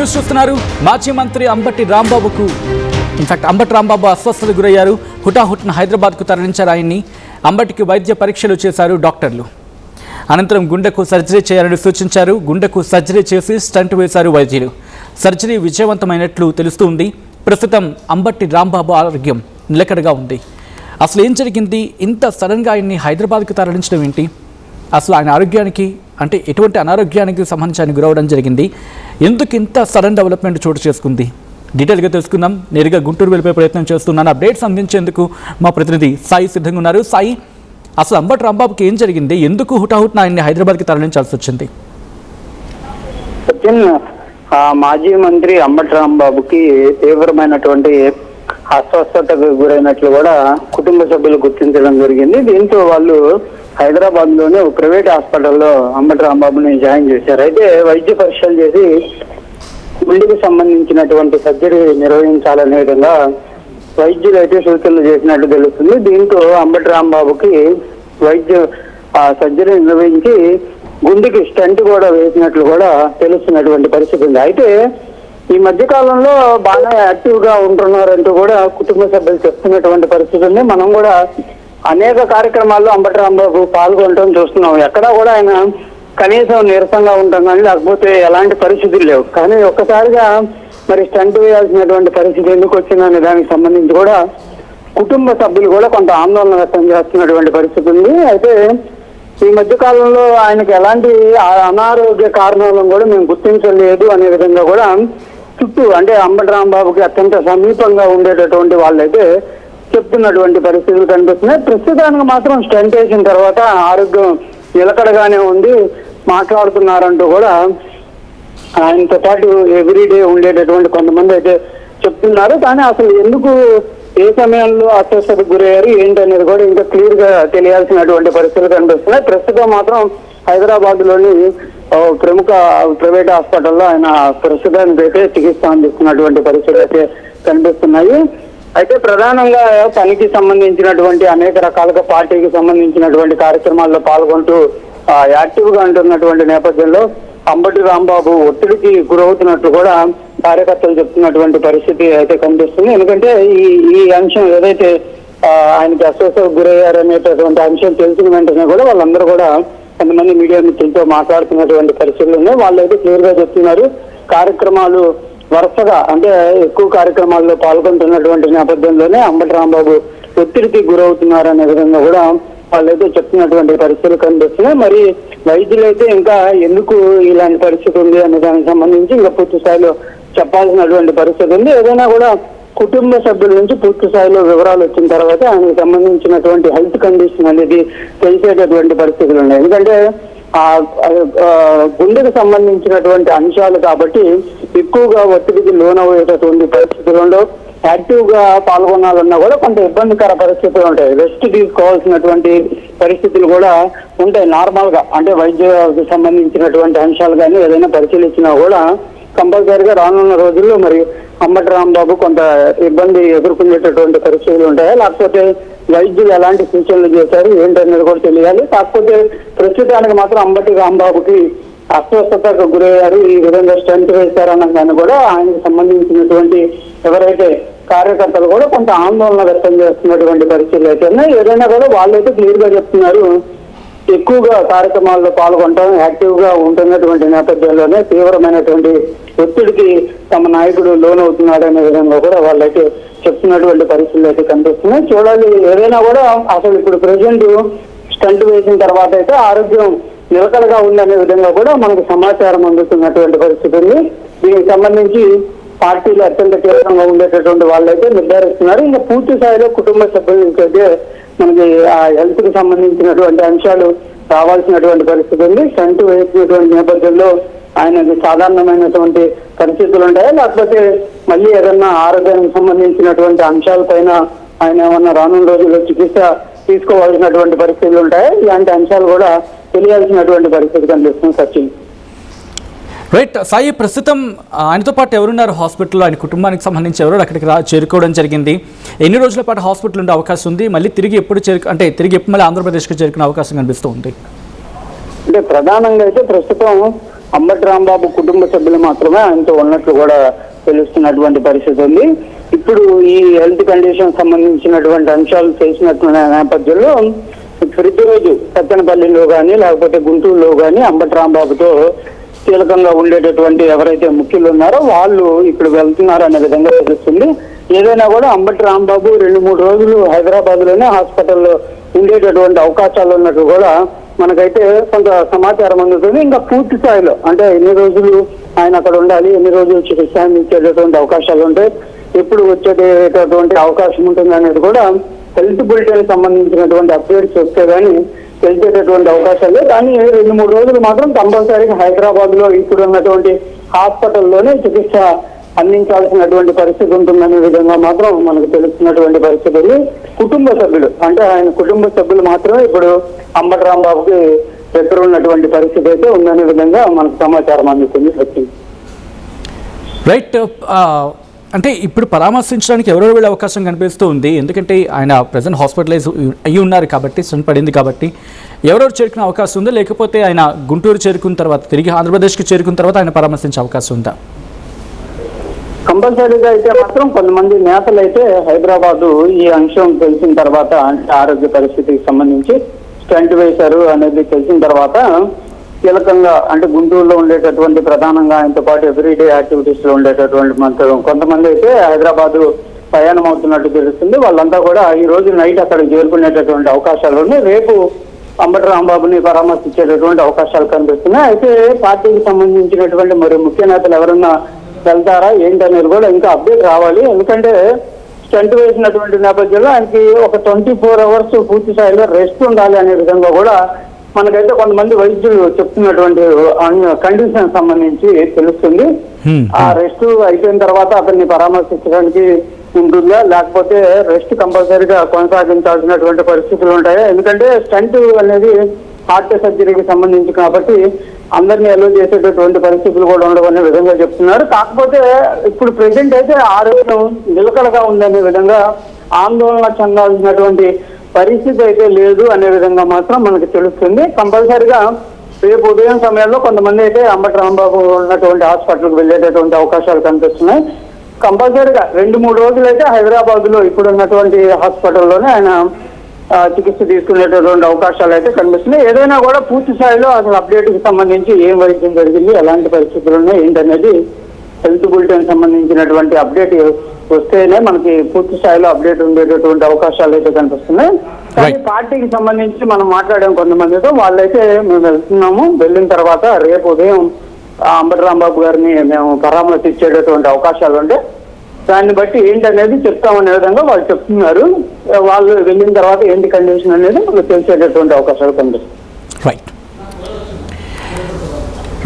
News చూస్తున్నారు. మాజీ మంత్రి అంబటి రాంబాబుకు ఇన్ఫాక్ట్ అంబటి రాంబాబు అస్వస్థతకు గురయ్యారు. హుటాహుట్న హైదరాబాద్కు తరలించారు ఆయన్ని. అంబటికి వైద్య పరీక్షలు చేశారు డాక్టర్లు. అనంతరం గుండెకు సర్జరీ చేయాలని సూచించారు. గుండెకు సర్జరీ చేసి స్టంట్ వేశారు వైద్యులు. సర్జరీ విజయవంతమైనట్లు తెలుస్తుంది. ప్రస్తుతం అంబటి రాంబాబు ఆరోగ్యం నిలకడగా ఉంది. అసలు ఏం జరిగింది? ఇంత సడన్గా ఆయన్ని హైదరాబాద్కు తరలించడం ఏంటి? అసలు ఆయన ఆరోగ్యానికి అంటే ఎటువంటి అనారోగ్యానికి సంబంధించి ఆయన గురవడం జరిగింది? ఎందుకు ఇంత సడన్ డెవలప్మెంట్ చోటు చేసుకుంది? డీటెయిల్గా తెలుసుకుందాం. నేరుగా గుంటూరు వెళ్ళిపోయే ప్రయత్నం చేస్తున్నాను. అప్డేట్స్ అందించేందుకు మా ప్రతినిధి సాయి సిద్ధంగా ఉన్నారు. సాయి, అసలు అంబటి రాంబాబుకి ఏం జరిగింది? ఎందుకు హుటాహుట్న ఆయన్ని హైదరాబాద్కి తరలించాల్సి వచ్చింది? మాజీ మంత్రి అంబటి రాంబాబుకి తీవ్రమైనటువంటి అస్వస్థతకు గురైనట్లు కూడా కుటుంబ సభ్యులు గుర్తించడం జరిగింది. దీంతో వాళ్ళు హైదరాబాద్ లోనే ప్రైవేట్ హాస్పిటల్లో అంబటి రాంబాబుని జాయిన్ చేశారు. అయితే వైద్య పరీక్షలు చేసి గుండెకు సంబంధించినటువంటి సర్జరీ నిర్వహించాలనే విధంగా వైద్యులు అయితే సూచనలు చేసినట్టు తెలుస్తుంది. దీంతో అంబటి రాంబాబుకి సర్జరీ నిర్వహించి గుండెకి స్టంట్ కూడా వేసినట్లు కూడా తెలుస్తున్నటువంటి పరిస్థితి ఉంది. అయితే ఈ మధ్య కాలంలో బాగా యాక్టివ్ గా ఉంటున్నారంటూ కూడా కుటుంబ సభ్యులు చెప్తున్నటువంటి పరిస్థితి ఉంది. మనం కూడా అనేక కార్యక్రమాల్లో అంబటి రాంబాబు పాల్గొనడం చూస్తున్నాం. ఎక్కడా కూడా ఆయన కనీసం నీరసంగా ఉంటాం కానీ లేకపోతే ఎలాంటి పరిస్థితులు లేవు. కానీ ఒక్కసారిగా మరి స్టంట్ వేయాల్సినటువంటి పరిస్థితి ఎందుకు వచ్చిందనే దానికి సంబంధించి కూడా కుటుంబ సభ్యులు కూడా కొంత ఆందోళన వ్యక్తం చేస్తున్నటువంటి పరిస్థితి ఉంది. అయితే ఈ మధ్య కాలంలో ఆయనకు ఎలాంటి అనారోగ్య కారణాలను కూడా మేము గుర్తించలేదు అనే విధంగా కూడా చుట్టూ అంటే అంబటి రాంబాబుకి అత్యంత సమీపంగా ఉండేటటువంటి వాళ్ళైతే చెప్తున్నటువంటి పరిస్థితులు కనిపిస్తున్నాయి. ప్రస్తుతానికి మాత్రం స్టంట్ వేసిన తర్వాత ఆరోగ్యం నిలకడగానే ఉంది, మాట్లాడుతున్నారంటూ కూడా ఆయనతో పాటు ఎవ్రీడే ఉండేటటువంటి కొంతమంది అయితే చెప్తున్నారు. కానీ అసలు ఎందుకు ఏ సమయంలో అస్వస్థతకు గురయ్యారు ఏంటనేది కూడా ఇంకా క్లియర్ గా తెలియాల్సినటువంటి పరిస్థితులు కనిపిస్తున్నాయి. ప్రస్తుతం మాత్రం హైదరాబాద్ లోని ప్రముఖ ప్రైవేట్ హాస్పిటల్లో ఆయన ప్రస్తుతానికి అయితే చికిత్స అందిస్తున్నటువంటి పరిస్థితులు అయితే కనిపిస్తున్నాయి. అయితే ప్రధానంగా పనికి సంబంధించినటువంటి అనేక రకాలుగా పార్టీకి సంబంధించినటువంటి కార్యక్రమాల్లో పాల్గొంటూ యాక్టివ్ గా ఉంటున్నటువంటి నేపథ్యంలో అంబటి రాంబాబు ఒత్తిడికి గురవుతున్నట్లు కూడా కార్యకర్తలు చెప్తున్నటువంటి పరిస్థితి అయితే కనిపిస్తుంది. ఎందుకంటే ఈ అంశం ఏదైతే ఆయనకి అస్వస్థతకు గురయ్యారనేటటువంటి అంశం తెలిసిన వెంటనే కూడా వాళ్ళందరూ కూడా కొంతమంది మీడియా మిత్రులతో మాట్లాడుతున్నటువంటి పరిస్థితులు ఉన్నాయి. వాళ్ళైతే క్లియర్ గా చెప్తున్నారు, కార్యక్రమాలు వరుసగా అంటే ఎక్కువ కార్యక్రమాల్లో పాల్గొంటున్నటువంటి నేపథ్యంలోనే అంబటి రాంబాబు ఒత్తిడికి గురవుతున్నారు అనే విధంగా కూడా వాళ్ళైతే చెప్తున్నటువంటి పరిస్థితులు కనిపిస్తున్నాయి. మరి వైద్యులు అయితే ఇంకా ఎందుకు ఇలాంటి పరిస్థితి ఉంది అనే దానికి సంబంధించి ఇంకా పూర్తి స్థాయిలో చెప్పాల్సినటువంటి పరిస్థితి ఉంది. ఏదైనా కూడా కుటుంబ సభ్యుల నుంచి పూర్తి స్థాయిలో వివరాలు వచ్చిన తర్వాత ఆయనకు సంబంధించినటువంటి హెల్త్ కండిషన్ అనేది తెలిసేటటువంటి పరిస్థితులు ఉన్నాయి. ఎందుకంటే గుండెకు సంబంధించినటువంటి అంశాలు కాబట్టి ఎక్కువగా ఒత్తిడికి లోనయ్యేటటువంటి పరిస్థితులలో యాక్టివ్ గా పాల్గొనాలన్నా కూడా కొంత ఇబ్బందికర పరిస్థితులు ఉంటాయి. రెస్ట్ తీసుకోవాల్సినటువంటి పరిస్థితులు కూడా ఉంటాయి. నార్మల్ గా అంటే వైద్యకు సంబంధించినటువంటి అంశాలు కానీ ఏదైనా పరిశీలించినా కూడా కంపల్సరీగా రానున్న రోజుల్లో మరి అంబటి రాంబాబు కొంత ఇబ్బంది ఎదుర్కొనేటటువంటి పరిస్థితులు ఉంటాయి. లేకపోతే వైద్యులు ఎలాంటి సూచనలు చేశారు ఏంటనేది కూడా తెలియాలి. కాకపోతే ప్రస్తుతానికి మాత్రం అంబటి రాంబాబుకి అస్వస్థతకు గురయ్యారు, ఈ విధంగా స్టంట్ వేశారన్న దాన్ని కూడా ఆయనకు సంబంధించినటువంటి ఎవరైతే కార్యకర్తలు కూడా కొంత ఆందోళన వ్యక్తం చేస్తున్నటువంటి పరిస్థితులు అయితే ఉన్నాయి. ఏదైనా కూడా వాళ్ళైతే క్లియర్ గా చెప్తున్నారు, ఎక్కువగా కార్యక్రమాల్లో పాల్గొనడం యాక్టివ్ గా ఉంటున్నటువంటి నేపథ్యంలోనే తీవ్రమైనటువంటి ఒత్తిడికి తమ నాయకుడు లోనవుతున్నాడు అనే విధంగా కూడా వాళ్ళైతే చెప్తున్నటువంటి పరిస్థితులు అయితే కనిపిస్తున్నాయి. చూడాలి, ఏదైనా కూడా అసలు ఇప్పుడు ప్రెసిడెంట్ స్టంట్ వేసిన తర్వాత అయితే ఆరోగ్యం నిలకడగా ఉందనే విధంగా కూడా మనకు సమాచారం అందుతున్నటువంటి పరిస్థితి ఉంది. దీనికి సంబంధించి పార్టీలు అత్యంత తీవ్రంగా ఉండేటటువంటి వాళ్ళైతే నిర్ధారిస్తున్నారు. ఇంకా పూర్తి స్థాయిలో కుటుంబ సభ్యుల నుంచి అయితే మనకి ఆ హెల్త్ కి సంబంధించినటువంటి అంశాలు రావాల్సినటువంటి పరిస్థితి ఉంది. స్టంట్ వేసినటువంటి నేపథ్యంలో ఆయనకి సాధారణమైనటువంటి పరిస్థితులు ఉంటాయి, లేకపోతే మళ్ళీ ఏదన్నా ఆరోగ్యానికి సంబంధించినటువంటి అంశాలపైన ఆయన ఏమన్నా రానున్న రోజుల్లో చికిత్స తీసుకోవాల్సినటువంటి పరిస్థితులు ఉంటాయి. ఇలాంటి అంశాలు కూడా తెలియాల్సినటువంటి పరిస్థితి కనిపిస్తుంది. సచిన్. రైట్ సాయి, ప్రస్తుతం ఆయనతో పాటు ఎవరున్నారు హాస్పిటల్లో? ఆయన కుటుంబానికి సంబంధించి ఎవరు అక్కడికి చేరుకోవడం జరిగింది? ఎన్ని రోజుల పాటు హాస్పిటల్ ఉండే అవకాశం ఉంది? మళ్ళీ తిరిగి ఎప్పుడు మళ్ళీ ఆంధ్రప్రదేశ్కి చేరుకునే అవకాశం కనిపిస్తూ ఉంది? అంటే ప్రధానంగా అయితే ప్రస్తుతం అంబటి రాంబాబు కుటుంబ సభ్యులు మాత్రమే ఆయనతో ఉన్నట్లు కూడా తెలుస్తున్నటువంటి పరిస్థితి ఉంది. ఇప్పుడు ఈ హెల్త్ కండిషన్ సంబంధించినటువంటి అంశాలు చేసినట్టు నేపథ్యంలో ప్రతిరోజు సత్తెనపల్లిలో కానీ లేకపోతే గుంటూరులో కానీ అంబటి రాంబాబుతో కీలకంగా ఉండేటటువంటి ఎవరైతే ముఖ్యులు ఉన్నారో వాళ్ళు ఇప్పుడు వెళ్తున్నారు అనే విధంగా తెలుస్తుంది. ఏదైనా కూడా అంబటి రాంబాబు 2-3 రోజులు హైదరాబాద్ లోనే హాస్పిటల్లో ఉండేటటువంటి అవకాశాలు ఉన్నట్టు కూడా మనకైతే కొంత సమాచారం అందుతుంది. ఇంకా పూర్తి స్థాయిలో అంటే ఎన్ని రోజులు ఆయన అక్కడ ఉండాలి, ఎన్ని రోజులు చికిత్స ఇచ్చేటటువంటి అవకాశాలు ఉంటాయి, ఎప్పుడు వచ్చేటటువంటి అవకాశం ఉంటుంది అనేది కూడా హెల్త్ బులెటిన్ సంబంధించినటువంటి అప్డేట్స్ వస్తే కానీ తెలిసేటటువంటి అవకాశాలు. కానీ 2-3 రోజులు మాత్రం కంపల్సరీగా హైదరాబాద్ లో ఇప్పుడు ఉన్నటువంటి హాస్పిటల్లోనే చికిత్స అందించాల్సినటువంటి పరిస్థితి ఉంటుందనే విధంగా మాత్రం మనకు తెలుస్తున్నటువంటి పరిస్థితులు. కుటుంబ సభ్యులు అంటే ఆయన కుటుంబ సభ్యులు మాత్రమే ఇప్పుడు అంబటి రాంబాబుకి దగ్గర ఉన్నటువంటి పరిస్థితి అయితే ఉందనే విధంగా మనకు సమాచారం అందుతుంది. రైట్. అంటే ఇప్పుడు పరామర్శించడానికి ఎవరెవరు వెళ్ళే అవకాశం కనిపిస్తూ ఉంది? ఎందుకంటే ఆయన ప్రజెంట్ హాస్పిటలైజ్ అయ్యి ఉన్నారు కాబట్టి, స్టంట్ పడింది కాబట్టి ఎవరెవరు చేరుకునే అవకాశం ఉందా, లేకపోతే ఆయన గుంటూరు చేరుకున్న తర్వాత తిరిగి ఆంధ్రప్రదేశ్కి చేరుకున్న తర్వాత ఆయన పరామర్శించే అవకాశం ఉందా? కంపల్సరీగా అయితే మాత్రం కొంతమంది నేతలు అయితే హైదరాబాద్ ఈ అంశం తెలిసిన తర్వాత అంటే ఆరోగ్య పరిస్థితికి సంబంధించి స్టంట్ వేశారు అనేది తెలిసిన తర్వాత కీలకంగా అంటే గుంటూరులో ఉండేటటువంటి ప్రధానంగా ఆయనతో పాటు ఎవ్రీడే యాక్టివిటీస్ లో ఉండేటటువంటి కొంతమంది అయితే హైదరాబాద్ ప్రయాణం అవుతున్నట్టు తెలుస్తుంది. వాళ్ళంతా కూడా ఈ రోజు నైట్ అక్కడ చేరుకునేటటువంటి అవకాశాలు ఉన్నాయి. రేపు అంబటి రాంబాబుని పరామర్శించేటటువంటి అవకాశాలు కనిపిస్తున్నాయి. అయితే పార్టీకి సంబంధించినటువంటి మరి ముఖ్య నేతలు ఎవరన్నా వెళ్తారా ఏంటనేది కూడా ఇంకా అప్డేట్ రావాలి. ఎందుకంటే స్టంట్ వేసినటువంటి నేపథ్యంలో ఆయనకి ఒక 24 hours పూర్తి స్థాయిలో రెస్ట్ ఉండాలి అనే విధంగా కూడా మనకైతే కొంతమంది వైద్యులు చెప్తున్నటువంటి కండిషన్ సంబంధించి తెలుస్తుంది. ఆ రెస్ట్ అయిపోయిన తర్వాత అతన్ని పరామర్శించడానికి ఉంటుందా, లేకపోతే రెస్ట్ కంపల్సరీగా కొనసాగించాల్సినటువంటి పరిస్థితులు ఉంటాయా? ఎందుకంటే స్టంట్ అనేది హార్ట్ సర్జరీకి సంబంధించి కాబట్టి అందరినీ అలో చేసేటటువంటి పరిస్థితులు కూడా ఉండవనే విధంగా చెప్తున్నారు. కాకపోతే ఇప్పుడు ప్రెసెంట్ అయితే ఆరోగ్యం నిలకడగా ఉందనే విధంగా ఆందోళన చెందాల్సినటువంటి పరిస్థితి అయితే లేదు అనే విధంగా మాత్రం మనకు తెలుస్తుంది. కంపల్సరిగా రేపు ఉదయం సమయంలో కొంతమంది అయితే అంబటి రాంబాబు ఉన్నటువంటి హాస్పిటల్కి వెళ్ళేటటువంటి అవకాశాలు కనిపిస్తున్నాయి. కంపల్సరిగా 2-3 రోజులు అయితే హైదరాబాద్ లో ఇప్పుడు ఉన్నటువంటి హాస్పిటల్లోనే ఆయన చికిత్స తీసుకునేటటువంటి అవకాశాలు అయితే కనిపిస్తున్నాయి. ఏదైనా కూడా పూర్తి స్థాయిలో అసలు అప్డేట్ కి సంబంధించి ఏం వైద్యం జరిగింది, ఎలాంటి పరిస్థితులు ఉన్నాయి ఏంటనేది హెల్త్ బులెటిన్ సంబంధించినటువంటి అప్డేట్ వస్తేనే మనకి పూర్తి స్థాయిలో అప్డేట్ ఉండేటటువంటి అవకాశాలు అయితే కనిపిస్తున్నాయి. కానీ పార్టీకి సంబంధించి మనం మాట్లాడాం కొంతమందితో, వాళ్ళైతే మేము వెళ్తున్నాము, వెళ్ళిన తర్వాత రేపు ఉదయం అంబటి రాంబాబు గారిని మేము పరామర్శించేటటువంటి అవకాశాలు ఉంటే దాన్ని బట్టి ఏంటనేది చెప్తామనే విధంగా వాళ్ళు చెప్తున్నారు. వాళ్ళు వెళ్ళిన తర్వాత ఏంటి కండిషన్ అనేది మనకు తెలిసేటటువంటి అవకాశాలు కనిపిస్తాయి.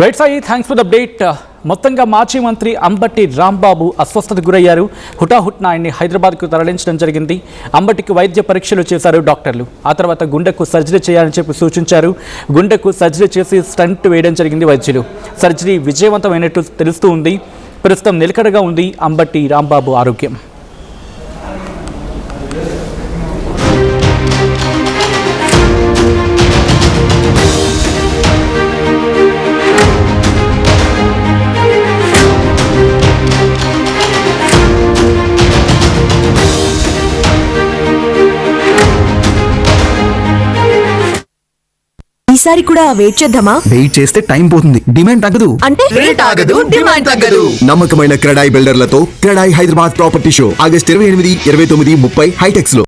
Right Sai, thanks for the update. మొత్తంగా మాజీ మంత్రి అంబటి రాంబాబు అస్వస్థతకు గురయ్యారు. హుటాహుట్న ఆయన్ని హైదరాబాద్కు తరలించడం జరిగింది. అంబటికి వైద్య పరీక్షలు చేశారు డాక్టర్లు. ఆ తర్వాత గుండెకు సర్జరీ చేయాలని చెప్పి సూచించారు. గుండెకు సర్జరీ చేసి స్టంట్ వేయడం జరిగింది వైద్యులు. సర్జరీ విజయవంతమైనట్టు తెలుస్తూ ఉంది. ప్రస్తుతం నిలకడగా ఉంది అంబటి రాంబాబు ఆరోగ్యం. ఈసారి కూడా వెయిట్ చేద్దామా? వెయిట్ చేస్తే టైం పోతుంది, డిమాండ్ తగ్గదు. అంటే రేట్ ఆగదు, డిమాండ్ తగ్గదు. నమ్మకమైన క్రెడాయి బిల్డర్లతో CREDAI Hyderabad property show August 28, 29, 30 HITEX లో.